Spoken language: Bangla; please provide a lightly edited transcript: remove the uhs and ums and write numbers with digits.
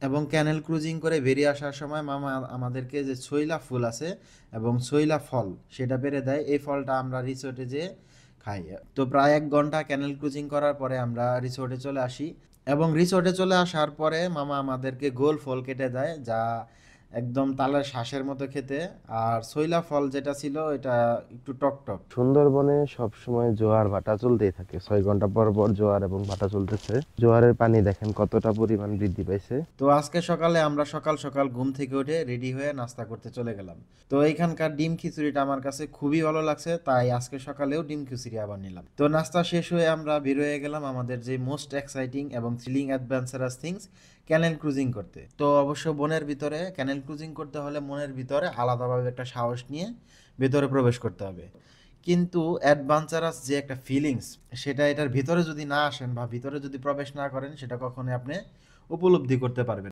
এবং ক্যানেল ক্রুজিং করে বেরিয়ে আসার সময় মামা আমাদেরকে যে ছইলা ফুল আছে এবং ছইলা ফল সেটা পেড়ে দেয়। এই ফলটা আমরা রিসোর্টে যেয়ে খাই। তো প্রায় ১ ঘন্টা ক্যানেল ক্রুজিং করার পরে আমরা রিসোর্টে চলে আসি এবং রিসোর্টে চলে আসার পরে মামা আমাদেরকে গোল ফল কেটে দেয়, যা একদম তালের শ্বাসের মতো খেতে। আর ছইলা ফল যেটা ছিল এটা একটু টক। সুন্দরবনে সবসময় জোয়ার ভাটা চলতেই থাকে, 6 ঘন্টা পর পর জোয়ার এবং ভাটা চলতেছে। জোয়ারের পানি দেখেন কতটা পরিমাণ বৃদ্ধি পাইছে। তো আজকে সকালে আমরা সকাল সকাল ঘুম থেকে উঠে রেডি হয়ে নাস্তা করতে চলে গেলাম। তো এইখানকার ডিম খিচুড়িটা আমার কাছে খুবই ভালো লাগছে, তাই আজকে সকালেও ডিম খিচুড়ি আবার নিলাম। তো নাস্তা শেষ হয়ে আমরা বের হয়ে গেলাম আমাদের যে মোস্ট এক্সাইটিং এবং থ্রিলিং অ্যাডভেঞ্চারাস থিংস, ক্যানেল ক্রুজিং করতে। তো অবশ্য বনের ভিতরে ক্যানেল ক্রুজিং করতে হলে মনের ভিতরে আলাদাভাবে একটা সাহস নিয়ে ভেতরে প্রবেশ করতে হবে। কিন্তু অ্যাডভেঞ্চারাস যে একটা ফিলিংস, সেটা এটার ভিতরে যদি না আসেন বা ভিতরে যদি প্রবেশ না করেন, সেটা কখনোই আপনি উপলব্ধি করতে পারবেন